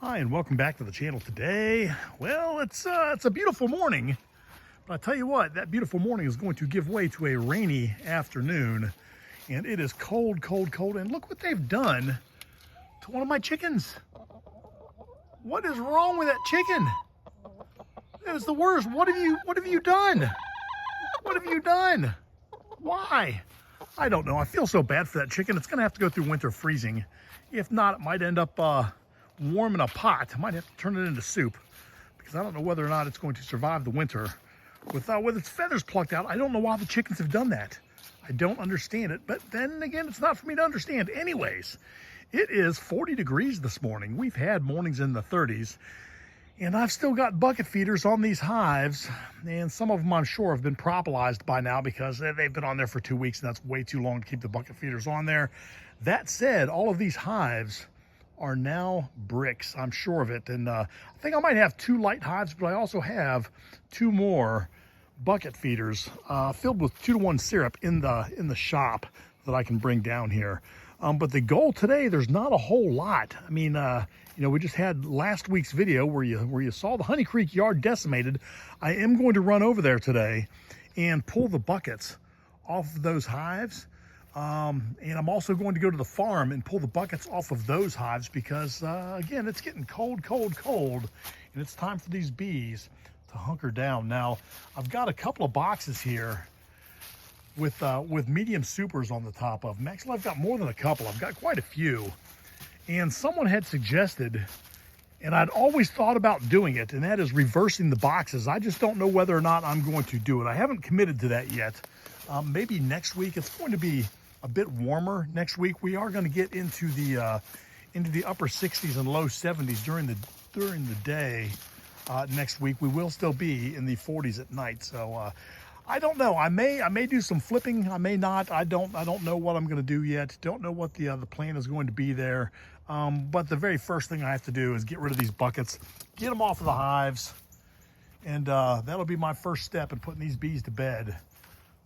Hi, and welcome back to the channel today. Well, it's a beautiful morning, but I tell you what, that beautiful morning is going to give way to a rainy afternoon, and it is cold, cold, cold. And look what they've done to one of my chickens. What is wrong with that chicken? It is the worst. What have you done? What have you done? Why? I don't know. I feel so bad for that chicken. It's going to have to go through winter freezing. If not, it might end up warm in a pot. I might have to turn it into soup because I don't know whether or not it's going to survive the winter with its feathers plucked out. I don't know why the chickens have done that. I don't understand it, but then again, it's not for me to understand. Anyways, it is 40 degrees this morning. We've had mornings in the 30s, and I've still got bucket feeders on these hives, and some of them I'm sure have been propolised by now because they've been on there for 2 weeks, and that's way too long to keep the bucket feeders on there. That said, all of these hives are now bricks, I'm sure of it. And I think I might have 2 light hives, but I also have 2 more bucket feeders filled with 2-to-1 syrup in the shop that I can bring down here. But the goal today, there's not a whole lot. I mean, you know, we just had last week's video where you saw the Honey Creek yard decimated. I am going to run over there today and pull the buckets off of those hives. And I'm also going to go to the farm and pull the buckets off of those hives because, again, it's getting cold, cold, cold, and it's time for these bees to hunker down. Now, I've got a couple of boxes here with medium supers on the top of them. Actually, I've got more than a couple. I've got quite a few. And someone had suggested, and I'd always thought about doing it, and that is reversing the boxes. I just don't know whether or not I'm going to do it. I haven't committed to that yet. Maybe next week. It's going to be a bit warmer next week. We are going to get into the upper 60s and low 70s during the day. Next week we will still be in the 40s at night. So I don't know. I may do some flipping. I may not. I don't know what I'm going to do yet. Don't know what the plan is going to be there. But the very first thing I have to do is get rid of these buckets, get them off of the hives, and that'll be my first step in putting these bees to bed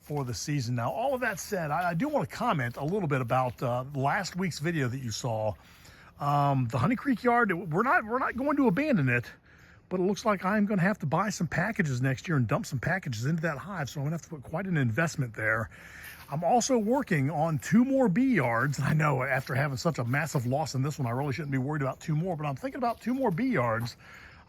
for the season. Now, all of that said, I do want to comment a little bit about last week's video that you saw. The Honey Creek yard, we're not going to abandon it, but it looks like I'm going to have to buy some packages next year and dump some packages into that hive, so I'm going to have to put quite an investment there. I'm also working on 2 more bee yards. I know after having such a massive loss in this one, I really shouldn't be worried about 2 more, but I'm thinking about 2 more bee yards.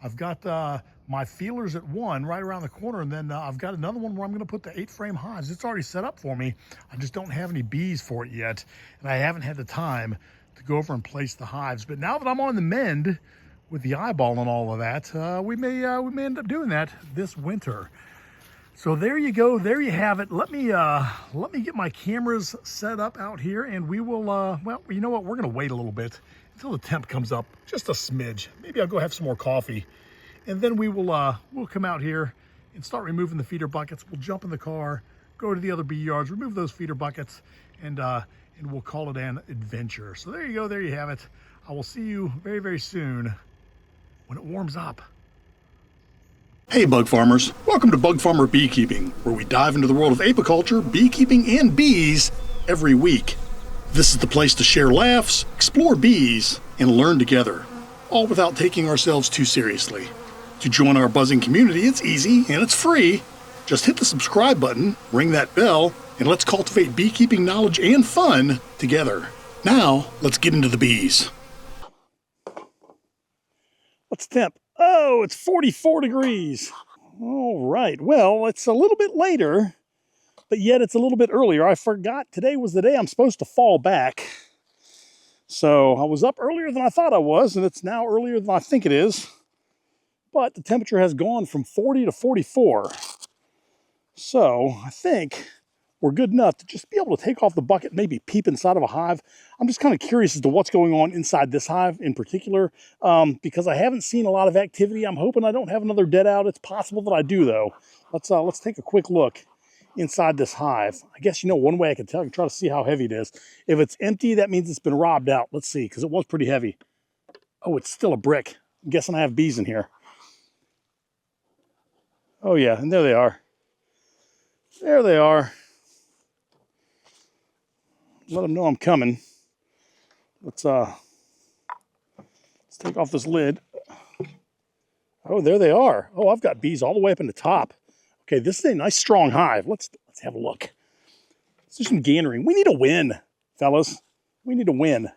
I've got my feelers at one right around the corner, and then I've got another one where I'm going to put the 8-frame hives. It's already set up for me. I just don't have any bees for it yet, and I haven't had the time to go over and place the hives. But now that I'm on the mend with the eyeball and all of that, we may end up doing that this winter. So there you go. There you have it. Let me get my cameras set up out here, and we will. Well, you know what? We're going to wait a little bit until the temp comes up, just a smidge. Maybe I'll go have some more coffee, and then we'll come out here and start removing the feeder buckets. We'll jump in the car, go to the other bee yards, remove those feeder buckets, and we'll call it an adventure. So there you go. There you have it. I will see you very, very soon when it warms up. Hey bug farmers, welcome to Bug Farmer Beekeeping, where we dive into the world of apiculture, beekeeping, and bees every week. This is the place to share laughs, explore bees, and learn together, all without taking ourselves too seriously. To join our buzzing community, it's easy and it's free. Just hit the subscribe button, ring that bell, and let's cultivate beekeeping knowledge and fun together. Now, let's get into the bees. What's the temp? Oh, it's 44 degrees. All right, well, it's a little bit later, but yet it's a little bit earlier. I forgot today was the day I'm supposed to fall back. So I was up earlier than I thought I was, and it's now earlier than I think it is. But the temperature has gone from 40 to 44. So I think we're good enough to just be able to take off the bucket, maybe peep inside of a hive. I'm just kind of curious as to what's going on inside this hive in particular, because I haven't seen a lot of activity. I'm hoping I don't have another dead out. It's possible that I do, though. Let's take a quick look inside this hive. I guess, you know, one way I can tell, I can try to see how heavy it is. If it's empty, that means it's been robbed out. Let's see, because it was pretty heavy. Oh, it's still a brick. I'm guessing I have bees in here. Oh yeah, and there they are. There they are. Let them know I'm coming. Let's Let's take off this lid. Oh, there they are. Oh, I've got bees all the way up in the top. Okay, this is a nice strong hive. Let's have a look. Let's do some gannering. We need a win, fellas. We need a win.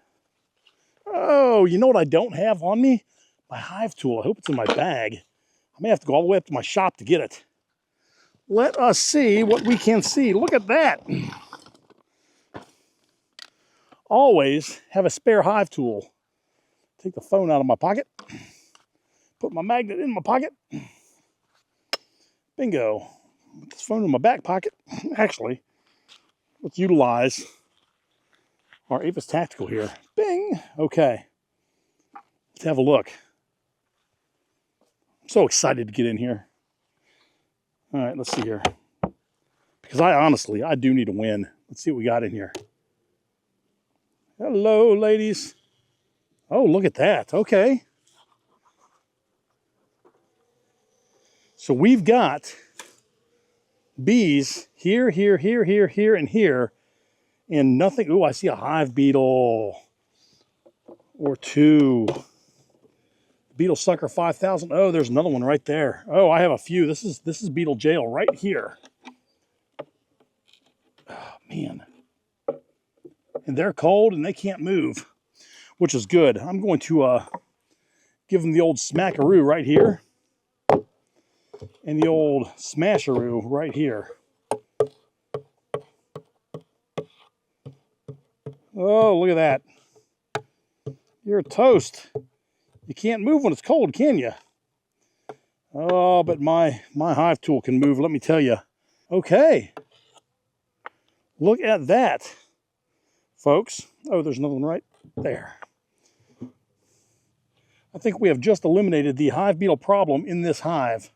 Oh, you know what I don't have on me? My hive tool. I hope it's in my bag. I may have to go all the way up to my shop to get it. Let us see what we can see. Look at that. Always have a spare hive tool. Take the phone out of my pocket. Put my magnet in my pocket. Bingo. Put this phone in my back pocket. Actually, let's utilize our Avis Tactical here. Bing. Okay. Let's have a look. I'm so excited to get in here. All right, let's see here. Because I do need a win. Let's see what we got in here. Hello, ladies. Oh, look at that. Okay. So we've got bees here, here, here, here, here, and here, and nothing. Ooh, I see a hive beetle or two. Beetle sucker 5,000. Oh, there's another one right there. Oh, I have a few. This is beetle jail right here. Oh, man. And they're cold and they can't move, which is good. I'm going to give them the old smackaroo right here. And the old smasheroo right here. Oh, look at that. You're toast. You can't move when it's cold, can you? Oh, but my hive tool can move, let me tell you. Okay. Look at that, folks. Oh, there's another one right there. I think we have just eliminated the hive beetle problem in this hive.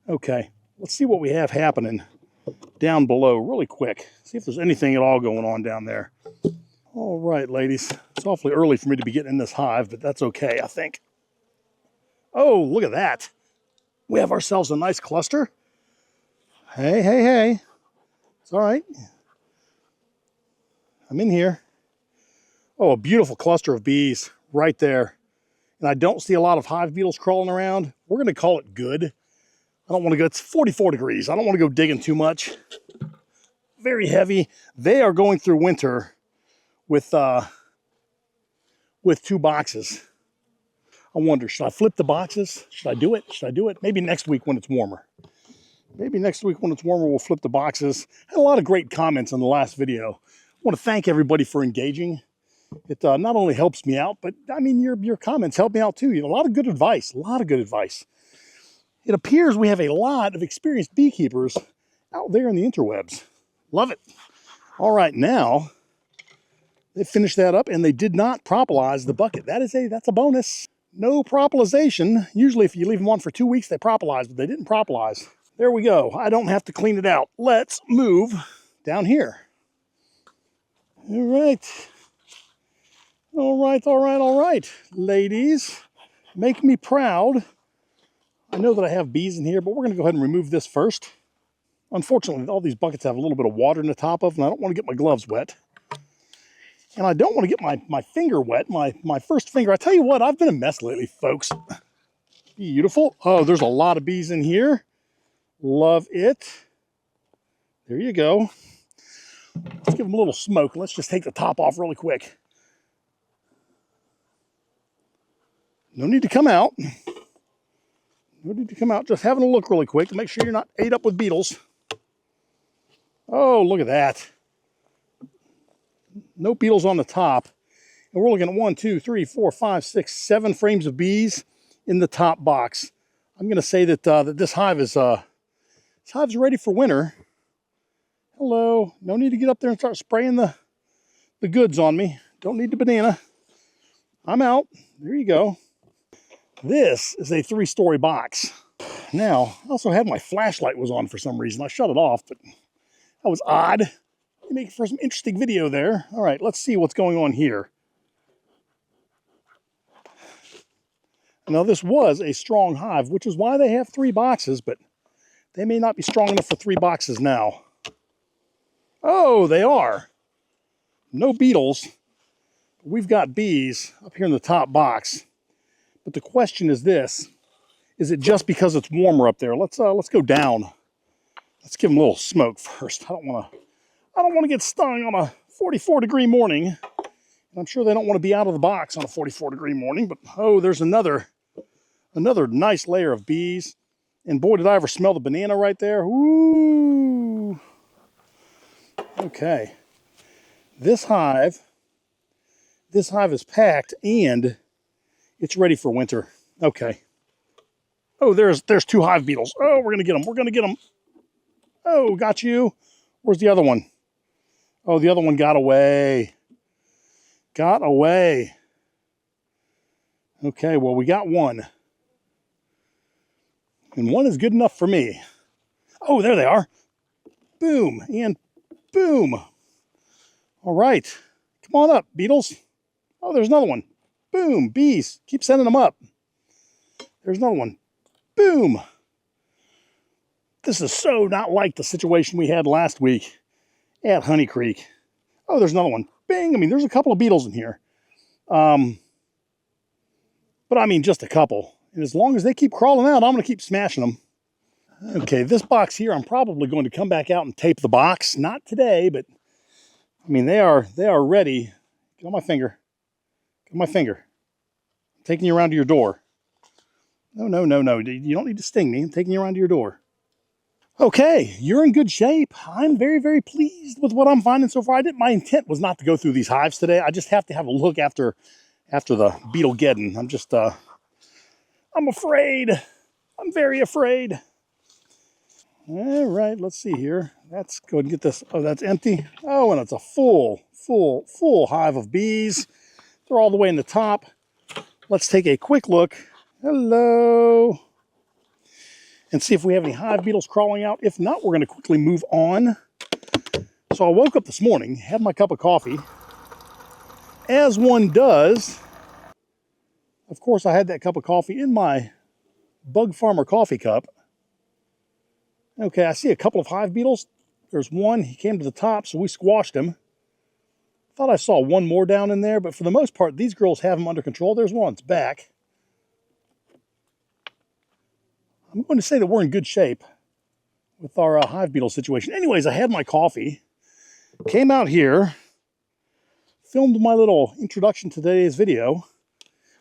Okay, let's see what we have happening down below really quick. See if there's anything at all going on down there. All right, ladies. It's awfully early for me to be getting in this hive, but that's okay, I think. Oh, look at that. We have ourselves a nice cluster. Hey, hey, hey. It's all right. I'm in here. Oh, a beautiful cluster of bees right there. And I don't see a lot of hive beetles crawling around. We're going to call it good. I don't want to go, it's 44 degrees. I don't want to go digging too much. Very heavy. They are going through winter with 2 boxes. I wonder, should I flip the boxes? Should I do it? Should I do it? Maybe next week when it's warmer. Maybe next week when it's warmer, we'll flip the boxes. Had a lot of great comments on the last video. I want to thank everybody for engaging. It not only helps me out, but I mean, your comments help me out too. You know, a lot of good advice, a lot of good advice. It appears we have a lot of experienced beekeepers out there in the interwebs. Love it. All right, now they finished that up and they did not propolize the bucket. That's a bonus. No propolization. Usually if you leave them on for 2 weeks, they propolize, but they didn't propolize. There we go. I don't have to clean it out. Let's move down here. All right. All right, all right, all right. Ladies, make me proud. I know that I have bees in here, but we're going to go ahead and remove this first. Unfortunately, all these buckets have a little bit of water in the top of them, and I don't want to get my gloves wet. And I don't want to get my finger wet, my first finger. I tell you what, I've been a mess lately, folks. Beautiful. Oh, there's a lot of bees in here. Love it. There you go. Let's give them a little smoke. Let's just take the top off really quick. No need to come out. No need to come out. Just having a look really quick to make sure you're not ate up with beetles. Oh, look at that. No beetles on the top. And we're looking at 1, 2, 3, 4, 5, 6, 7 frames of bees in the top box. I'm going to say that this hive is hive's ready for winter. Hello. No need to get up there and start spraying the goods on me. Don't need the banana. I'm out. There you go. This is a 3-story box. Now, I also had my flashlight was on for some reason. I shut it off, but that was odd. You make for some interesting video there. All right, let's see what's going on here. Now, this was a strong hive, which is why they have 3 boxes, but they may not be strong enough for 3 boxes now. Oh, they are. No beetles. We've got bees up here in the top box. But the question is this: is it just because it's warmer up there? Let's go down. Let's give them a little smoke first. I don't want to get stung on a 44-degree morning. I'm sure they don't want to be out of the box on a 44-degree morning, but oh, there's another nice layer of bees. And boy, did I ever smell the banana right there. Ooh. Okay. This hive is packed and it's ready for winter. Okay. Oh, there's 2 hive beetles. Oh, we're going to get them. We're going to get them. Oh, got you. Where's the other one? Oh, the other one got away. Got away. Okay, well, we got one. And one is good enough for me. Oh, there they are. Boom and boom. All right. Come on up, beetles. Oh, there's another one. Boom, bees. Keep sending them up. There's another one. Boom. This is so not like the situation we had last week at Honey Creek. Oh, there's another one. Bing. I mean, there's a couple of beetles in here. But I mean, just a couple. And as long as they keep crawling out, I'm going to keep smashing them. Okay, this box here, I'm probably going to come back out and tape the box. Not today, but I mean, they are ready. Get on my finger. Get on my finger. I'm taking you around to your door. No. You don't need to sting me. I'm taking you around to your door. Okay, you're in good shape. I'm very, very pleased with what I'm finding so far. My intent was not to go through these hives today. I just have to have a look after the Beetlegeddon. I'm just, I'm afraid. I'm very afraid. All right, let's see here. Let's go and get this. Oh, that's empty. Oh, and it's a full hive of bees. They're all the way in the top. Let's take a quick look. Hello. And see if we have any hive beetles crawling out. If not, we're going to quickly move on. So I woke up this morning, had my cup of coffee. As one does, of course, I had that cup of coffee in my Bug Farmer coffee cup. Okay, I see a couple of hive beetles. There's one, he came to the top, so we squashed him. Thought I saw one more down in there, but for the most part, these girls have him under control. There's one, it's back. I'm going to say that we're in good shape with our hive beetle situation. Anyways, I had my coffee, came out here, filmed my little introduction to today's video,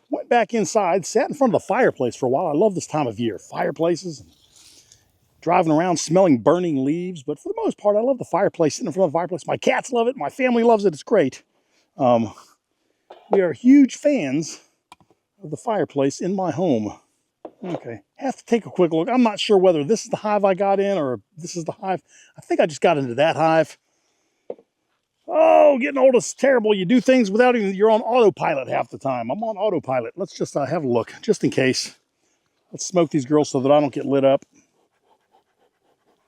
went back inside, sat in front of the fireplace for a while. I love this time of year, fireplaces, driving around smelling burning leaves. But for the most part, I love the fireplace, sitting in front of the fireplace. My cats love it. My family loves it. It's great. We are huge fans of the fireplace in my home. Okay, have to take a quick look. I'm not sure whether this is the hive I got in or this is the hive. I think I just got into that hive. Oh, getting old is terrible. You do things without even, you're on autopilot half the time. I'm on autopilot. Let's just have a look, just in case. Let's smoke these girls so that I don't get lit up.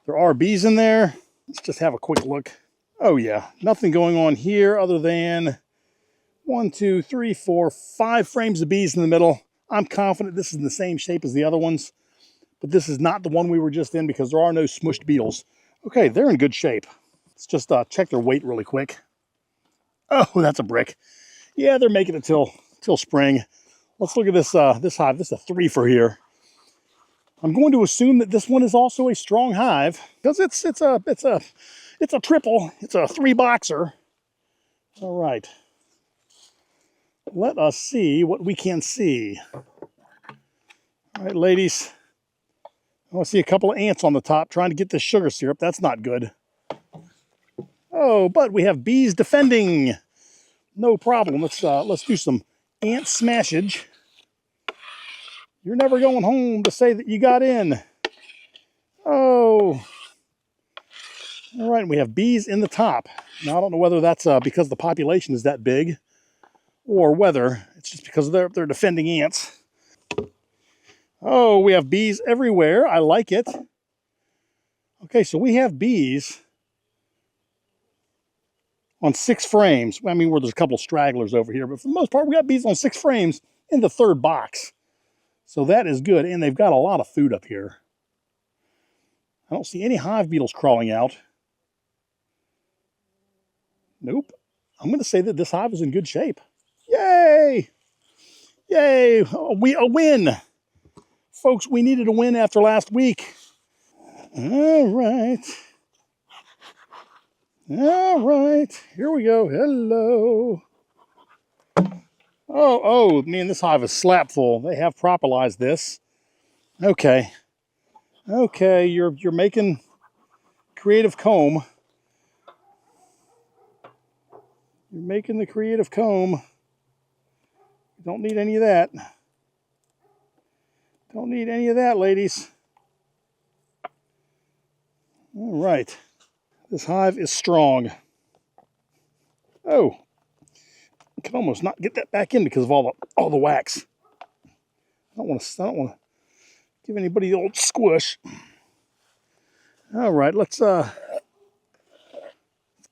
There are bees in there. Let's just have a quick look. Oh yeah, nothing going on here other than 1, 2, 3, 4, 5 frames of bees in the middle. I'm confident this is in the same shape as the other ones, but this is not the one we were just in because there are no smushed beetles. Okay, they're in good shape. Let's just check their weight really quick. Oh, that's a brick. Yeah, they're making it till spring. Let's look at this this hive. This is a 3 for here. I'm going to assume that this one is also a strong hive because it's a triple. It's a 3 boxer. All right. Let us see what we can see. All right, ladies. I want to see a couple of ants on the top trying to get this sugar syrup. That's not good. Oh, but we have bees defending. No problem. Let's do some ant smashage. You're never going home to say that you got in. Oh. All right, we have bees in the top. Now, I don't know whether that's because the population is that big or whether it's just because they're defending ants. Oh, we have bees everywhere. I like it. Okay, so we have bees on 6 frames. I mean, where there's a couple stragglers over here, but for the most part, we got bees on 6 frames in the 3rd box. So that is good, and they've got a lot of food up here. I don't see any hive beetles crawling out. Nope. I'm going to say that this hive is in good shape. Yay! Yay, a win. Folks, we needed a win after last week. All right. All right, here we go. Hello. Oh, man, this hive is slap full. They have properlized this. Okay. Okay, you're making creative comb. You're making the creative comb. You don't need any of that. Don't need any of that, ladies. All right. This hive is strong. Oh, I can almost not get that back in because of all the wax. I don't want to give anybody the old squish. All right, let's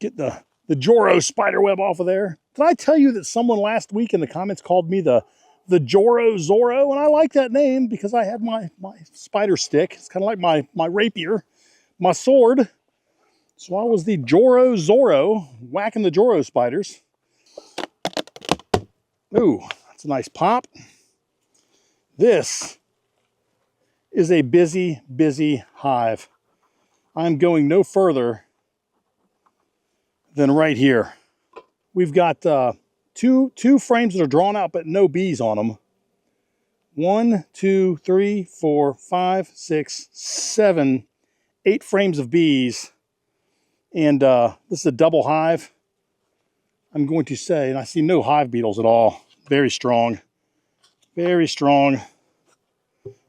get the Joro spider web off of there. Did I tell you that someone last week in the comments called me the Joro Zorro? And I like that name because I had my spider stick. It's kind of like my rapier, my sword. So I was the Joro Zorro, whacking the Joro spiders. Ooh, that's a nice pop. This is a busy, busy hive. I'm going no further than right here. We've got two frames that are drawn out but no bees on them. 1, 2, 3, 4, 5, 6, 7, 8 frames of bees. And this is a double hive. I'm going to say, and I see no hive beetles at all. Very strong. Very strong.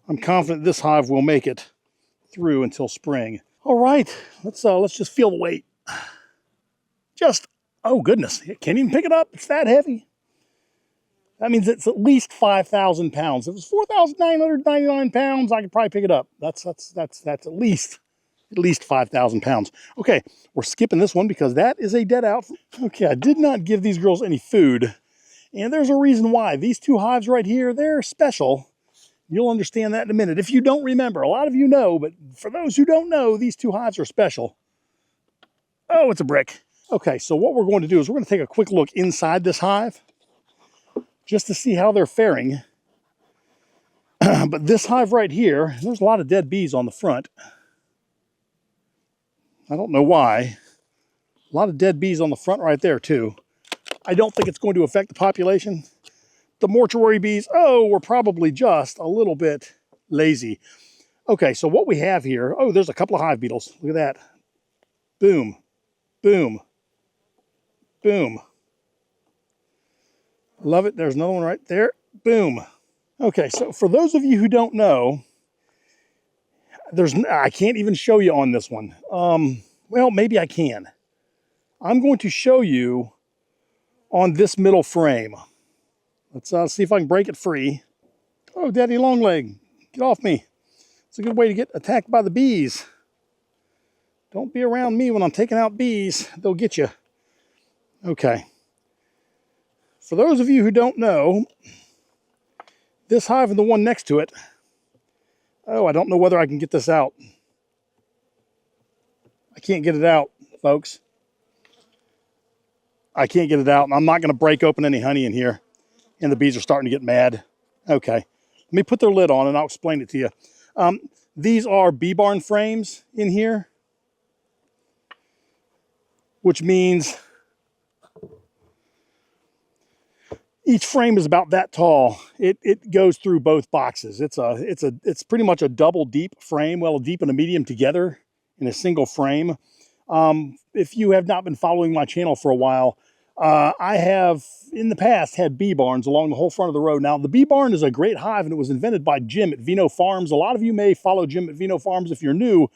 I'm confident this hive will make it through until spring. All right, let's just feel the weight. Oh goodness, can't even pick it up. It's that heavy. That means it's at least 5,000 pounds. If it was 4,999 pounds, I could probably pick it up. That's at least 5,000 pounds. Okay, we're skipping this one because that is a dead out. Okay, I did not give these girls any food. And there's a reason why. These two hives right here, they're special. You'll understand that in a minute. If you don't remember, a lot of you know, but for those who don't know, these two hives are special. Oh, it's a brick. Okay, so what we're going to do is we're going to take a quick look inside this hive just to see how they're faring. But this hive right here, there's a lot of dead bees on the front. I don't know why. A lot of dead bees on the front right there too. I don't think it's going to affect the population. The mortuary bees, we're probably just a little bit lazy. Okay, so what we have here, there's a couple of hive beetles. Look at that. Boom, boom, boom. Love it. There's another one right there. Boom. Okay, so for those of you who don't know, I can't even show you on this one. Well, maybe I can. I'm going to show you on this middle frame. Let's see if I can break it free. Oh, Daddy Longleg, get off me. It's a good way to get attacked by the bees. Don't be around me when I'm taking out bees. They'll get you. Okay. For those of you who don't know, this hive and the one next to it, I don't know whether I can get this out. I can't get it out, folks. I can't get it out, and I'm not going to break open any honey in here. And the bees are starting to get mad. Okay, let me put their lid on and I'll explain it to you. These are bee barn frames in here, which means each frame is about that tall. It goes through both boxes. It's pretty much a double deep frame, well, a deep and a medium together in a single frame. If you have not been following my channel for a while, I have in the past had bee barns along the whole front of the road. Now, the bee barn is a great hive, and it was invented by Jim at Vino Farms. A lot of you may follow Jim at Vino Farms if you're new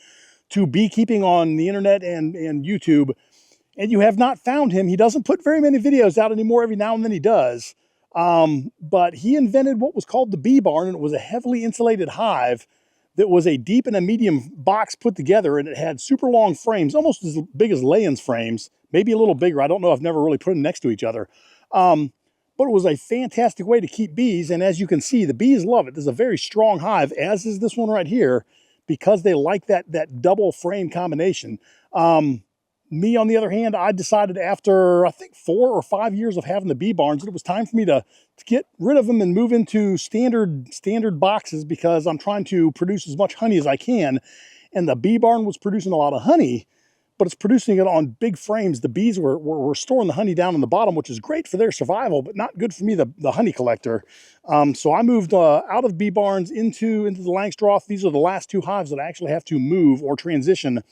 to beekeeping on the internet and YouTube, and you have not found him. He doesn't put very many videos out anymore. Every now and then he does. But he invented what was called the bee barn, and it was a heavily insulated hive that was a deep and a medium box put together, and it had super long frames, almost as big as Layens frames, maybe a little bigger. I don't know. I've never really put them next to each other. But it was a fantastic way to keep bees, and as you can see, the bees love it. This is a very strong hive, as is this one right here, because they like that double frame combination. Me, on the other hand, I decided after, I think, 4 or 5 years of having the bee barns, that it was time for me to get rid of them and move into standard boxes, because I'm trying to produce as much honey as I can. And the bee barn was producing a lot of honey, but it's producing it on big frames. The bees were storing the honey down on the bottom, which is great for their survival, but not good for me, the honey collector. So I moved out of bee barns into the Langstroth. These are the last 2 hives that I actually have to move or transition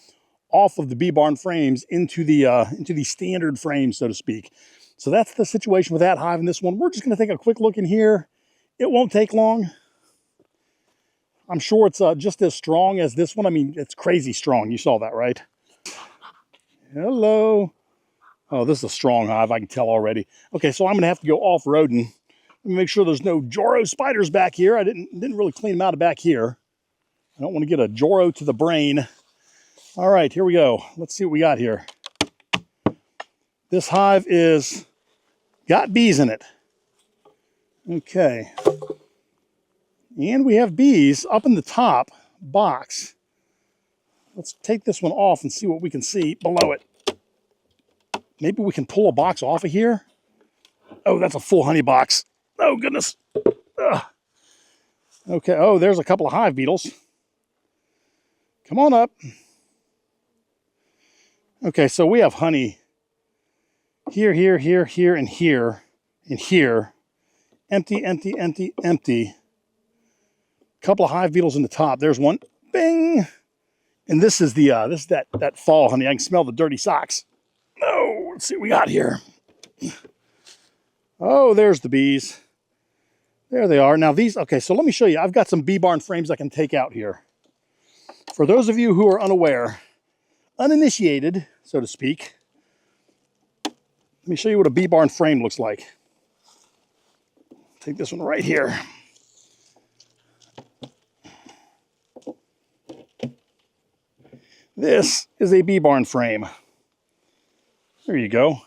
off of the bee barn frames into the standard frames, so to speak. So that's the situation with that hive and this one. We're just going to take a quick look in here. It won't take long. I'm sure it's just as strong as this one. I mean, it's crazy strong. You saw that, right? Hello. Oh, this is a strong hive, I can tell already. Okay, so I'm going to have to go off-roading. Let me make sure there's no Joro spiders back here. I didn't really clean them out of back here. I don't want to get a Joro to the brain. All right, here we go. Let's see what we got here. This hive got bees in it. Okay. And we have bees up in the top box. Let's take this one off and see what we can see below it. Maybe we can pull a box off of here. Oh, that's a full honey box. Oh, goodness. Ugh. Okay, oh, there's a couple of hive beetles. Come on up. Okay, so we have honey here, here, here, here, and here, and here. Empty, empty, empty, empty. Couple of hive beetles in the top. There's one. Bing! And this is that fall honey. I can smell the dirty socks. Oh, let's see what we got here. Oh, there's the bees. There they are. Now these, okay, so let me show you. I've got some bee barn frames I can take out here. For those of you who are unaware, uninitiated, so to speak, let me show you what a bee barn frame looks like. Take this one right here. This is a bee barn frame. There you go.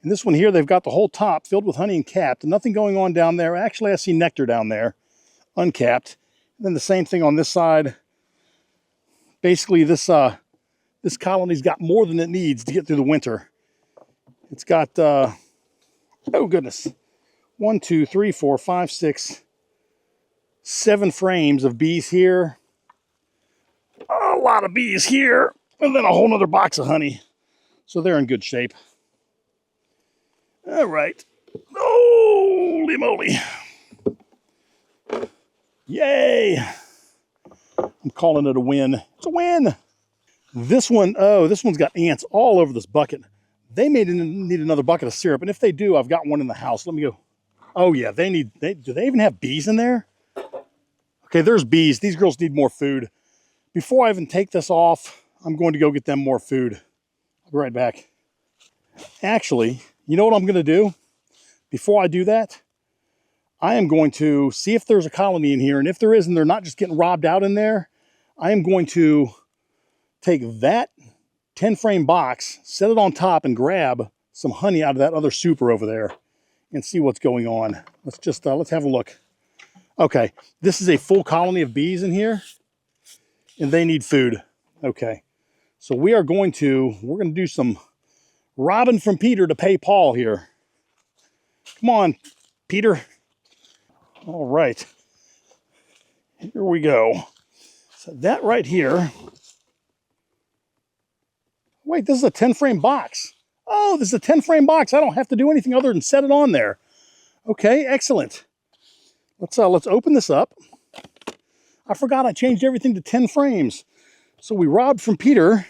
And this one here, they've got the whole top filled with honey and capped. Nothing going on down there. Actually, I see nectar down there, uncapped. And then the same thing on this side. Basically, this colony's got more than it needs to get through the winter. It's got, oh goodness, 1, 2, 3, 4, 5, 6, 7 frames of bees here. A lot of bees here. And then a whole nother box of honey. So they're in good shape. All right. Holy moly. Yay. I'm calling it a win. It's a win. This one, oh, this one's got ants all over this bucket. They may need another bucket of syrup. And if they do, I've got one in the house. Let me go. Oh, yeah. Do they even have bees in there? Okay, there's bees. These girls need more food. Before I even take this off, I'm going to go get them more food. I'll be right back. Actually, you know what I'm going to do? Before I do that, I am going to see if there's a colony in here. And if there is, and they're not just getting robbed out in there, I am going to take that 10-frame box, set it on top, and grab some honey out of that other super over there and see what's going on. Let's have a look. Okay, this is a full colony of bees in here, and they need food. Okay, so we're going to do some robbing from Peter to pay Paul here. Come on, Peter. All right, here we go. So that right here. Wait, this is a 10-frame box. Oh, this is a 10-frame box. I don't have to do anything other than set it on there. Okay, excellent. Let's open this up. I forgot I changed everything to 10 frames. So we robbed from Peter.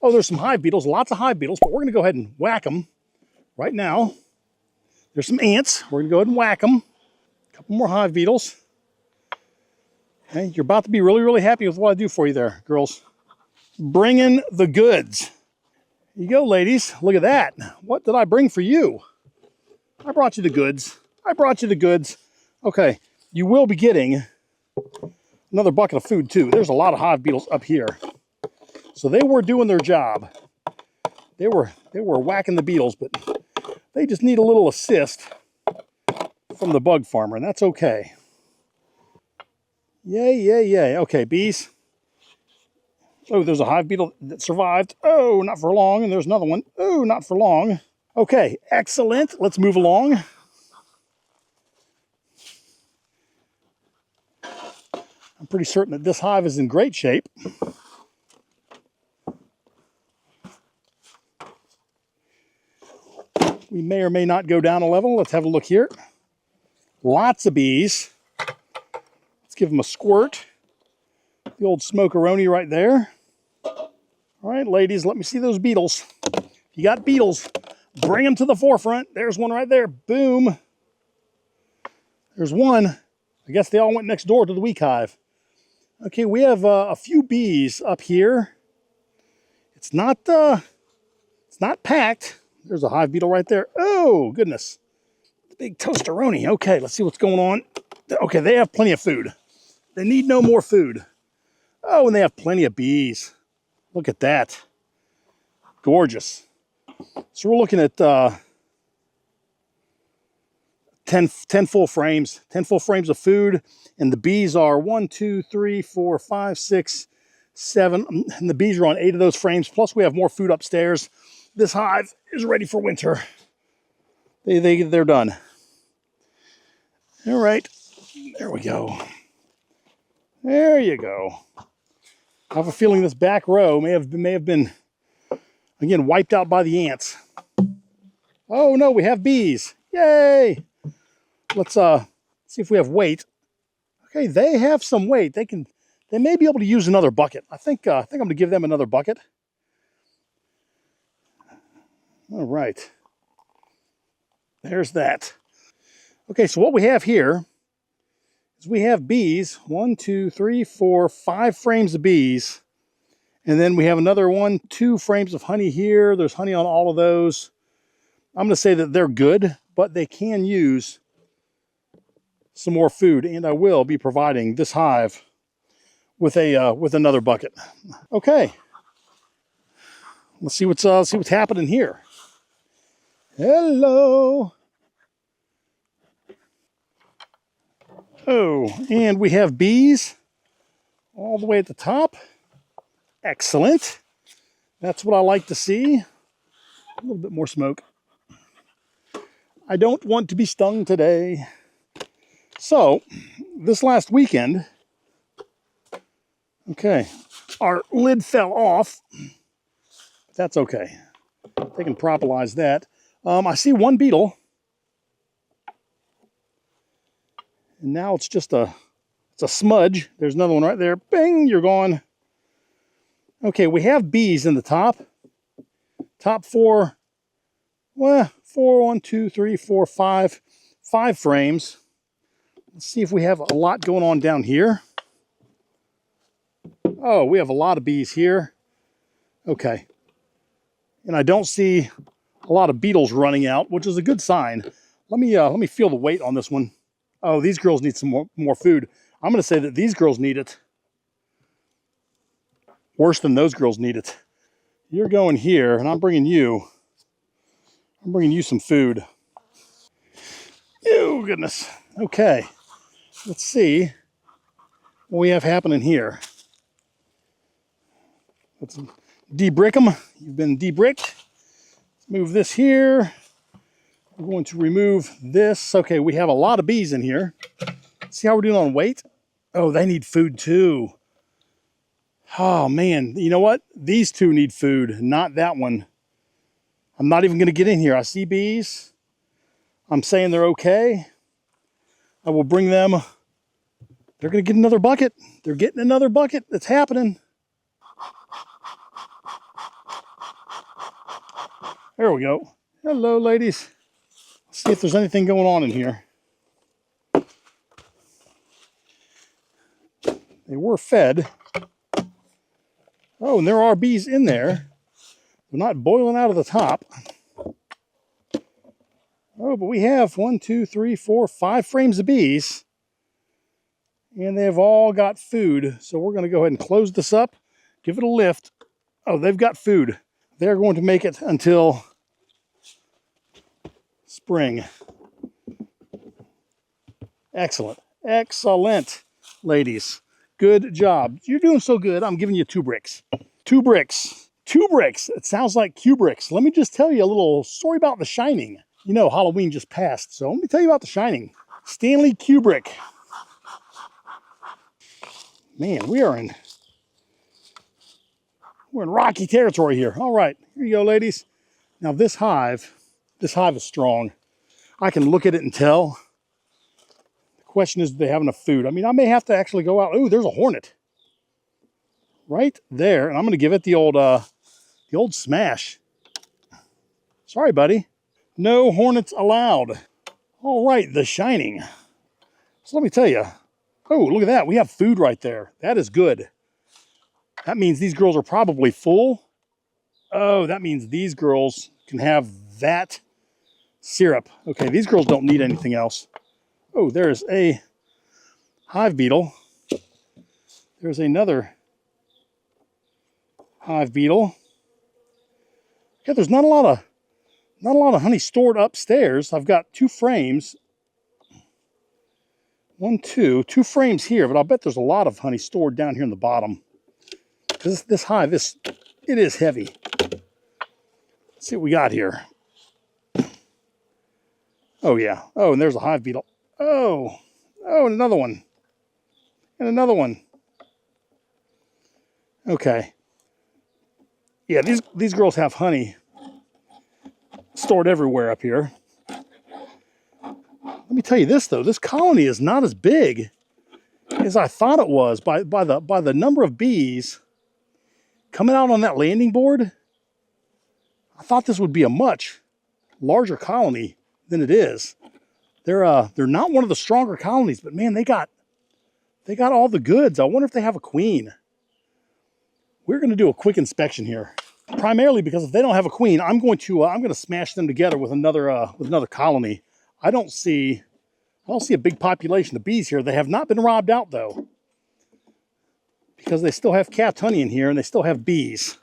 Oh, there's some hive beetles, lots of hive beetles, but we're going to go ahead and whack them right now. There's some ants. We're going to go ahead and whack them. A couple more hive beetles. Okay, you're about to be really, really happy with what I do for you there, girls. Bringing the goods. Here you go, ladies. Look at that. What did I bring for you? I brought you the goods. I brought you the goods. Okay, you will be getting another bucket of food too. There's a lot of hive beetles up here. So they were doing their job. They were whacking the beetles, but they just need a little assist from the bug farmer, and that's okay. Yay, yay, yay. Okay, bees. Oh, there's a hive beetle that survived. Oh, not for long. And there's another one. Oh, not for long. Okay, excellent. Let's move along. I'm pretty certain that this hive is in great shape. We may or may not go down a level. Let's have a look here. Lots of bees. Let's give them a squirt. The old smokeroni right there. All right, ladies, let me see those beetles. If you got beetles, bring them to the forefront. There's one right there. Boom. There's one. I guess they all went next door to the weak hive. Okay, we have a few bees up here. It's not packed. There's a hive beetle right there. Oh, goodness. The big toasteroni. Okay, let's see what's going on. Okay, they have plenty of food. They need no more food. Oh, and they have plenty of bees. Look at that. Gorgeous. So we're looking at 10 full frames. 10 full frames of food. And the bees are 1, 2, 3, 4, 5, 6, 7. And the bees are on 8 of those frames. Plus we have more food upstairs. This hive is ready for winter. They're done. All right. There we go. There you go. I have a feeling this back row may have been again wiped out by the ants. Oh no, we have bees. Yay! Let's see if we have weight. Okay, they have some weight. They may be able to use another bucket. I think I'm going to give them another bucket. All right. There's that. Okay, so what we have here is we have bees. 1, 2, 3, 4, 5 frames of bees. And then we have another 1, 2 frames of honey here. There's honey on all of those. I'm going to say that they're good, but they can use some more food, and I will be providing this hive with another bucket. Okay, let's see what's happening here. Hello. Oh, and we have bees all the way at the top. Excellent. That's what I like to see. A little bit more smoke. I don't want to be stung today. So, this last weekend, okay, our lid fell off. That's okay. They can propolize that. I see one beetle. And now it's just a smudge. There's another one right there. Bing, you're gone. Okay, we have bees in the top. Top 4. Well, 4, 1, 2, 3, 4, 5. 5 frames. Let's see if we have a lot going on down here. Oh, we have a lot of bees here. Okay. And I don't see a lot of beetles running out, which is a good sign. Let me feel the weight on this one. Oh, these girls need some more food. I'm going to say that these girls need it. Worse than those girls need it. You're going here, and I'm bringing you some food. Oh, goodness. Okay. Let's see what we have happening here. Let's de-brick them. You've been de-bricked. Let's move this here. We're going to remove this. Okay, we have a lot of bees in here. See how we're doing on weight? Oh, they need food too. Oh, man. You know what? These two need food, not that one. I'm not even going to get in here. I see bees. I'm saying they're okay. I will bring them. They're going to get another bucket. They're getting another bucket. It's happening. There we go. Hello, ladies. Let's see if there's anything going on in here. They were fed. Oh, and there are bees in there. They're not boiling out of the top. Oh, but we have 1, 2, 3, 4, 5 frames of bees. And they've all got food. So we're going to go ahead and close this up. Give it a lift. Oh, they've got food. They're going to make it until spring. Excellent. Excellent, ladies. Good job. You're doing so good. I'm giving you 2 bricks. 2 bricks. 2 bricks. It sounds like Kubricks. Let me just tell you a little story about The Shining. You know, Halloween just passed, so let me tell you about The Shining. Stanley Kubrick. Man, we're in rocky territory here. All right, here you go, ladies. Now this hive is strong. I can look at it and tell. The question is, do they have enough food? I mean, I may have to actually go out. Oh, there's a hornet right there, and I'm going to give it the old smash. Sorry, buddy. No hornets allowed. All right, The Shining. So let me tell you. Oh, look at that. We have food right there. That is good. That means these girls are probably full. Oh, that means these girls can have that syrup. Okay, these girls don't need anything else. Oh, there's a hive beetle. There's another hive beetle. Yeah, there's not a lot of honey stored upstairs. I've got 2 frames. 1, 2 frames here, but I'll bet there's a lot of honey stored down here in the bottom. Because this hive it is heavy. Let's see what we got here. Oh yeah. Oh, and there's a hive beetle. Oh, and another one. And another one. Okay. Yeah, these girls have honey stored everywhere up here. Let me tell you this though, this colony is not as big as I thought it was by the number of bees coming out on that landing board. I thought this would be a much larger colony than it is. They're not one of the stronger colonies, but man, they got all the goods. I wonder if they have a queen. We're going to do a quick inspection here, primarily because if they don't have a queen, I'm going to smash them together with another colony. I don't see a big population of bees here. They have not been robbed out though, because they still have cat's honey in here and they still have bees.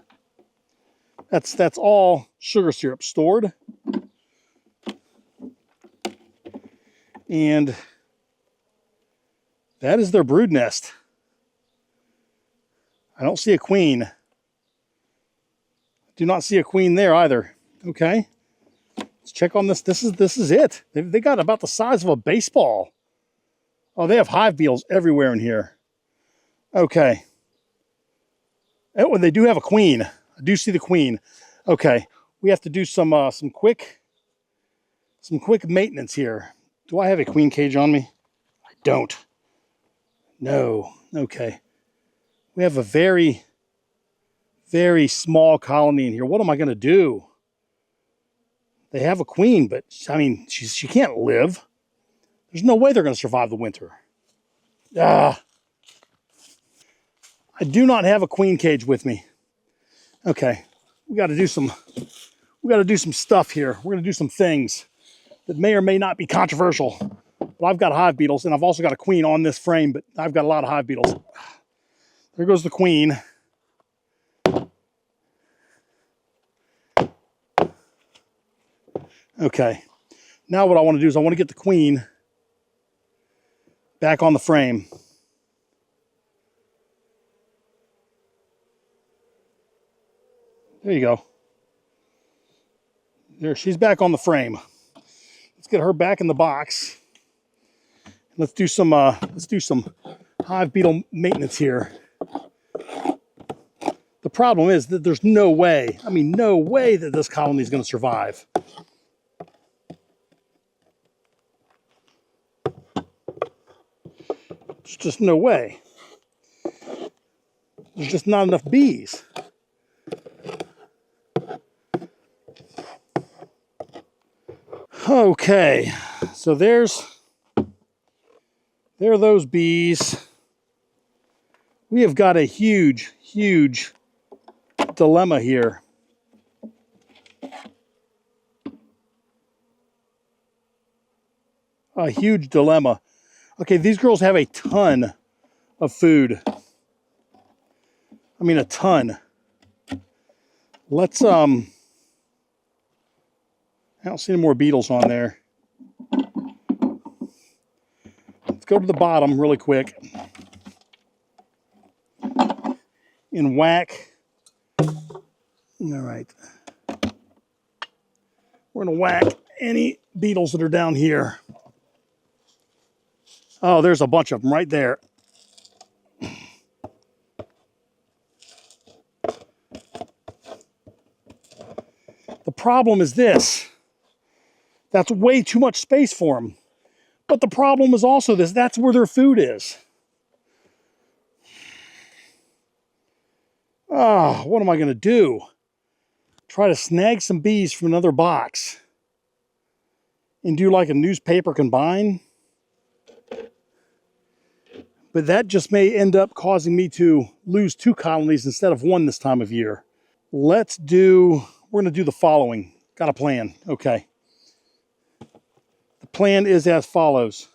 That's all sugar syrup stored. And that is their brood nest. I don't see a queen. Do not see a queen there either. Okay. Let's check on this. This is it. They got about the size of a baseball. Oh, they have hive beetles everywhere in here. Okay. Oh, and they do have a queen. I do see the queen. Okay. We have to do some quick maintenance here. Do I have a queen cage on me? I don't. No. Okay. We have a very, very small colony in here. What am I going to do? They have a queen, but I mean, she can't live. There's no way they're going to survive the winter. I do not have a queen cage with me. Okay. We got to do some stuff here. We're going to do some things that may or may not be controversial. But I've got hive beetles, and I've also got a queen on this frame, but I've got a lot of hive beetles. There goes the queen. Okay. Now what I want to do is I want to get the queen back on the frame. There you go. There, she's back on the frame. Let's get her back in the box. Let's do some hive beetle maintenance here. The problem is that there's no way, no way that this colony is going to survive. There's just no way. There's just not enough bees. Okay, so there are those bees. We have got a huge, huge dilemma here. A huge dilemma. Okay, these girls have a ton of food. I mean, a ton. Let's, I don't see any more beetles on there. Let's go to the bottom really quick. and whack. All right. We're going to whack any beetles that are down here. Oh, there's a bunch of them right there. The problem is this. That's way too much space for them. But the problem is also this. That's where their food is. Oh, what am I going to do? Try to snag some bees from another box and do like a newspaper combine? But that just may end up causing me to lose 2 colonies instead of 1 this time of year. We're going to do the following. Got a plan. Okay. The plan is as follows.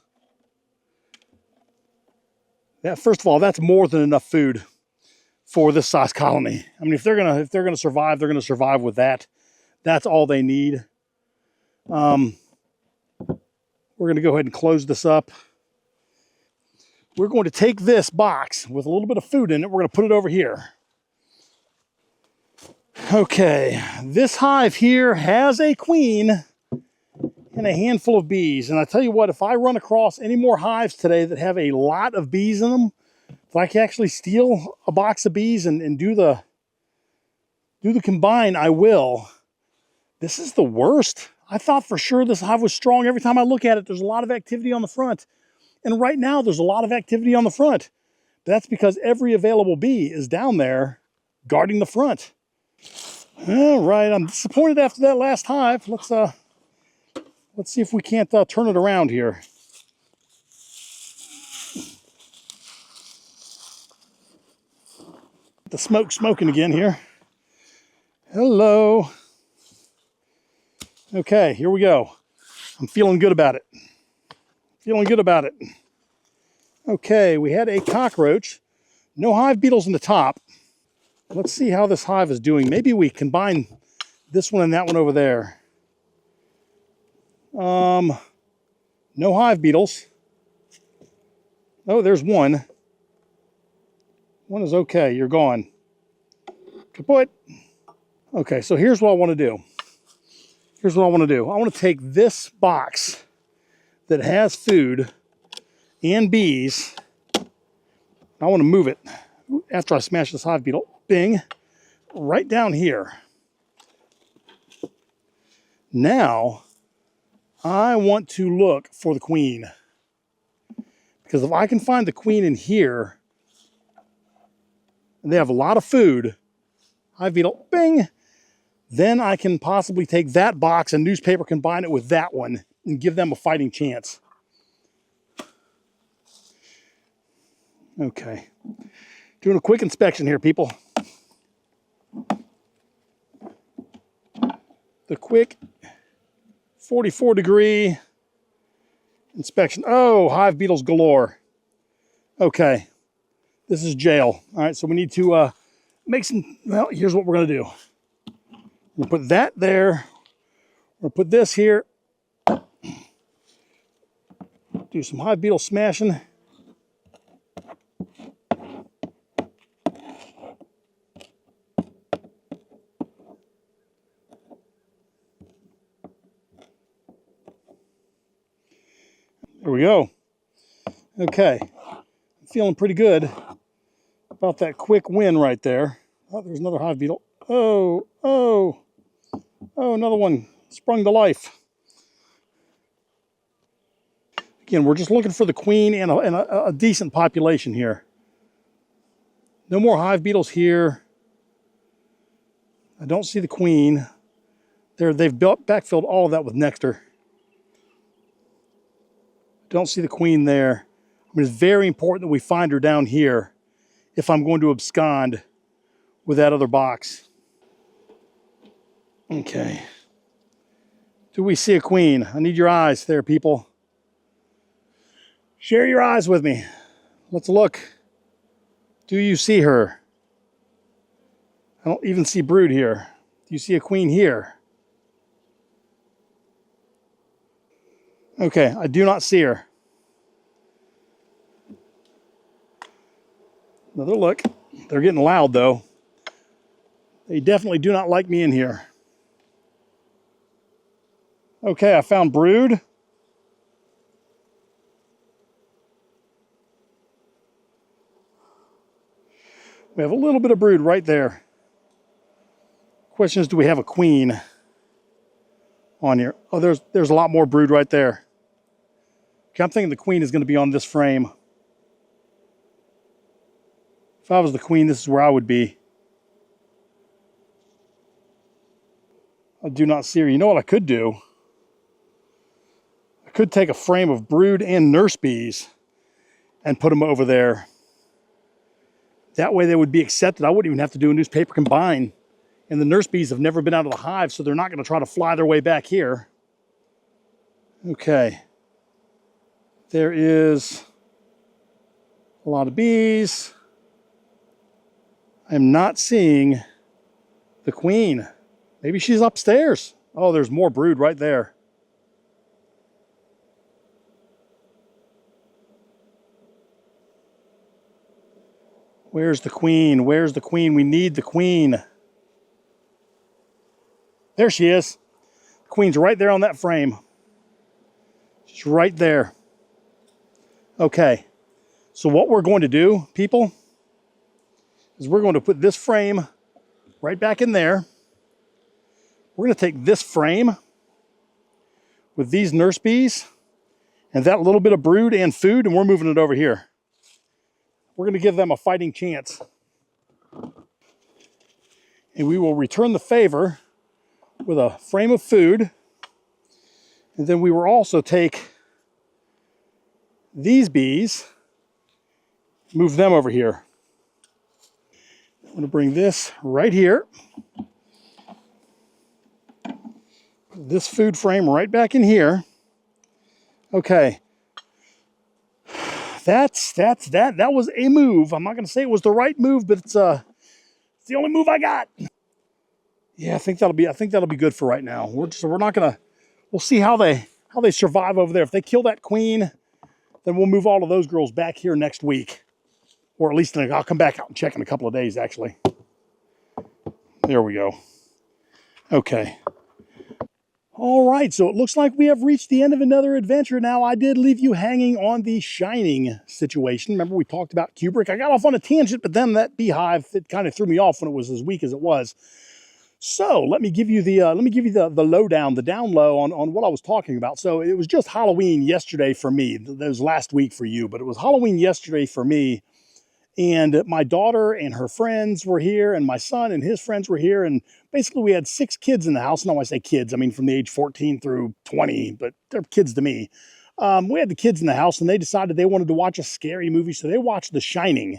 First of all, that's more than enough food for this size colony. I mean, if they're gonna survive, they're gonna survive with that. That's all they need. We're gonna go ahead and close this up. We're going to take this box with a little bit of food in it. We're gonna put it over here. Okay, this hive here has a queen and a handful of bees. And I tell you what, if I run across any more hives today that have a lot of bees in them, if I can actually steal a box of bees and do the combine, I will. This is the worst. I thought for sure this hive was strong. Every time I look at it, there's a lot of activity on the front. And right now, there's a lot of activity on the front. That's because every available bee is down there guarding the front. All right, I'm disappointed after that last hive. Let's see if we can't turn it around here. The smoke smoking again here. Hello. Okay, here we go. I'm feeling good about it. Feeling good about it. Okay, we had a cockroach. No hive beetles in the top. Let's see how this hive is doing. Maybe we combine this one and that one over there. No hive beetles. Oh, there's one. One is okay. You're gone. Kaput. Okay, so here's what I want to do. Here's what I want to do. I want to take this box that has food and bees. I want to move it after I smash this hive beetle. Bing. Right down here. Now, I want to look for the queen. Because if I can find the queen in here, and they have a lot of food, hive beetle, bing, then I can possibly take that box and newspaper, combine it with that one, and give them a fighting chance. Okay. Doing a quick inspection here, people. The quick 44-degree inspection. Oh, hive beetles galore. Okay. This is jail. All right, so we need to make some, well, here's what we're going to do. We're going to put that there. We're going to put this here. Do some hive beetle smashing. There we go. Okay. I'm feeling pretty good about that quick win right there. Oh, there's another hive beetle. Oh, another one sprung to life. Again, we're just looking for the queen and a decent population here. No more hive beetles here. I don't see the queen. They've backfilled all of that with nectar. Don't see the queen there. I mean, it's very important that we find her down here if I'm going to abscond with that other box. Okay. Do we see a queen? I need your eyes there, people. Share your eyes with me. Let's look. Do you see her? I don't even see brood here. Do you see a queen here? Okay, I do not see her. Another look. They're getting loud though. They definitely do not like me in here. Okay, I found brood. We have a little bit of brood right there. Question is, do we have a queen on here? Oh, there's a lot more brood right there. Okay, I'm thinking the queen is going to be on this frame. If I was the queen, this is where I would be. I do not see her. You know what I could do? I could take a frame of brood and nurse bees and put them over there. That way they would be accepted. I wouldn't even have to do a newspaper combine. And the nurse bees have never been out of the hive, so they're not going to try to fly their way back here. Okay. There is a lot of bees. I'm not seeing the queen. Maybe she's upstairs. Oh, there's more brood right there. Where's the queen? Where's the queen? We need the queen. There she is. The queen's right there on that frame. She's right there. Okay. So what we're going to do, people, is we're going to put this frame right back in there. We're going to take this frame with these nurse bees and that little bit of brood and food, and we're moving it over here. We're going to give them a fighting chance. And we will return the favor with a frame of food. And then we will also take these bees, move them over here. I'm going to bring this right here. Put this food frame right back in here. Okay. That's that. That was a move. I'm not going to say it was the right move, but it's the only move I got. Yeah, I think that'll be good for right now. We're not gonna. We'll see how they survive over there. If they kill that queen, then we'll move all of those girls back here next week, or at least I'll come back out and check in a couple of days. Actually, there we go. Okay. All right, so it looks like we have reached the end of another adventure. Now, I did leave you hanging on the Shining situation. Remember, we talked about Kubrick. I got off on a tangent, but then that beehive, it kind of threw me off when it was as weak as it was. So let me give you the lowdown, the down low on what I was talking about. So it was just Halloween yesterday for me. That was last week for you, but it was Halloween yesterday for me. And my daughter and her friends were here, and my son and his friends were here. And basically we had 6 kids in the house. And when I say kids, I mean from the age 14 through 20, but they're kids to me. We had the kids in the house, and they decided they wanted to watch a scary movie. So they watched The Shining.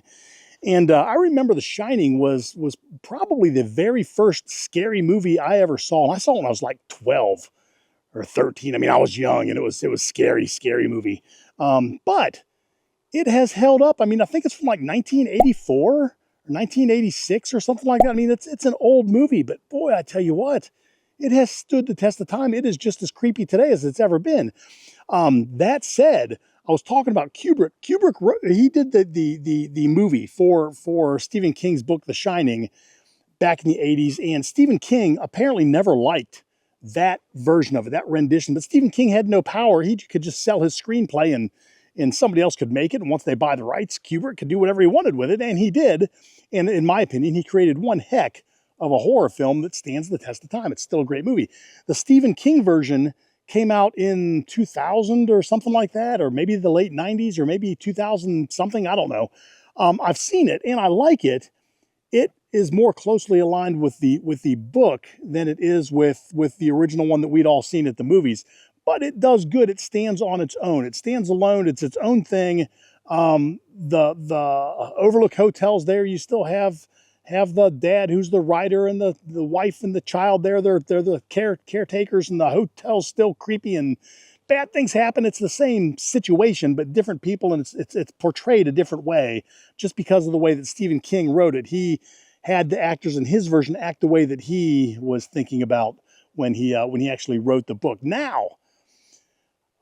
And I remember The Shining was probably the very first scary movie I ever saw. And I saw it when I was like 12 or 13. I mean, I was young, and it was scary movie. But it has held up. I mean, I think it's from like 1984 or 1986 or something like that. I mean, it's an old movie, but boy, I tell you what, it has stood the test of time. It is just as creepy today as it's ever been. That said, I was talking about Kubrick. Kubrick wrote, he did the movie for Stephen King's book, The Shining, back in the 80s. And Stephen King apparently never liked that version of it, that rendition. But Stephen King had no power. He could just sell his screenplay and somebody else could make it. And once they buy the rights, Kubrick could do whatever he wanted with it. And he did. And in my opinion, he created one heck of a horror film that stands the test of time. It's still a great movie. The Stephen King version came out in 2000 or something like that, or maybe the late 90s, or maybe 2000 something. I don't know. I've seen it and I like it. It is more closely aligned with the book than it is with the original one that we'd all seen at the movies. But it does good. It stands on its own. It stands alone. It's its own thing. The Overlook hotels there, you still have the dad who's the writer, and the wife and the child there. They're the caretakers, and the hotel's still creepy and bad things happen. It's the same situation, but different people, and it's portrayed a different way just because of the way that Stephen King wrote it. He had the actors in his version act the way that he was thinking about when he actually wrote the book. Now,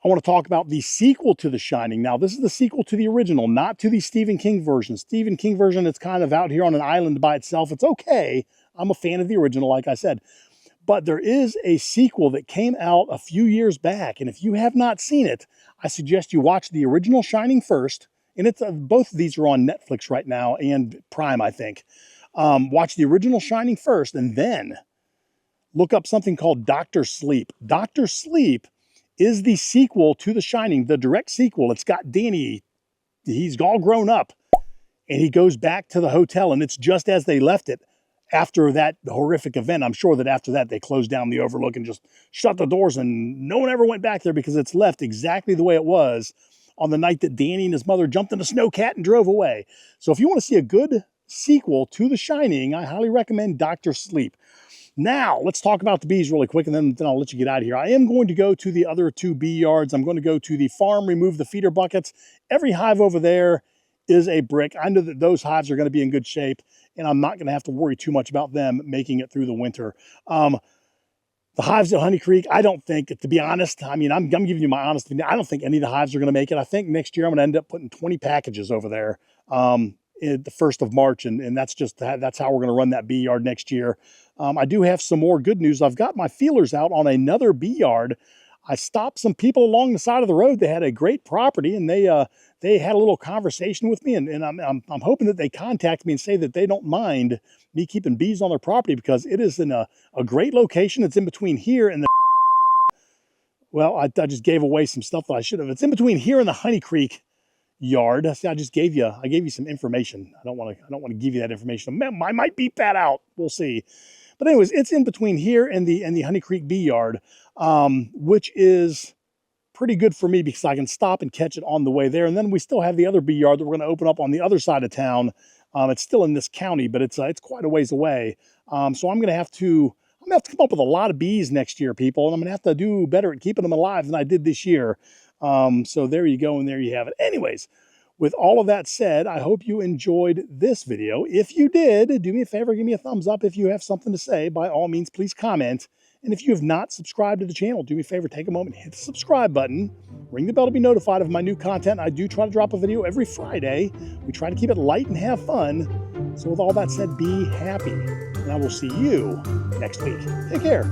I want to talk about the sequel to The Shining. Now, this is the sequel to the original, not to the Stephen King version. Stephen King version, it's kind of out here on an island by itself. It's okay. I'm a fan of the original, like I said. But there is a sequel that came out a few years back. And if you have not seen it, I suggest you watch the original Shining first. And it's both of these are on Netflix right now and Prime, I think. Watch the original Shining first and then look up something called Dr. Sleep. Dr. Sleep is the sequel to The Shining, the direct sequel. It's got Danny. He's all grown up and he goes back to the hotel and it's just as they left it after that horrific event. I'm sure that after that they closed down the Overlook and just shut the doors and no one ever went back there because it's left exactly the way it was on the night that Danny and his mother jumped in a snowcat and drove away. So if you want to see a good sequel to The Shining, I highly recommend Dr. Sleep. Now, let's talk about the bees really quick, and then I'll let you get out of here. I am going to go to the other 2 bee yards. I'm going to go to the farm, remove the feeder buckets. Every hive over there is a brick. I know that those hives are going to be in good shape, and I'm not going to have to worry too much about them making it through the winter. The hives at Honey Creek, I don't think, to be honest, I mean, I'm giving you my honest opinion. I don't think any of the hives are going to make it. I think next year I'm going to end up putting 20 packages over there. The 1st of March, and that's how we're going to run that bee yard next year. I do have some more good news. I've got my feelers out on another bee yard. I stopped some people along the side of the road. They had a great property, and they had a little conversation with me, and I'm hoping that they contact me and say that they don't mind me keeping bees on their property because it is in a great location. It's in between here and the I just gave away some stuff that I should have. It's in between here and the Honey Creek yard. See, I gave you some information. I don't want to give you that information. I might beep that out. We'll see. But anyways, it's in between here and the Honey Creek bee yard, which is pretty good for me because I can stop and catch it on the way there. And then we still have the other bee yard that we're going to open up on the other side of town. It's still in this county, but it's quite a ways away. So I'm going to have to come up with a lot of bees next year, people, and I'm going to have to do better at keeping them alive than I did this year. So there you go, and there you have it. Anyways, with all of that said, I hope you enjoyed this video. If you did, do me a favor, give me a thumbs up. If you have something to say, by all means, please comment. And if you have not subscribed to the channel, do me a favor, take a moment, hit the subscribe button, ring the bell to be notified of my new content. I do try to drop a video every Friday. We try to keep it light and have fun. So with all that said, be happy. And I will see you next week. Take care.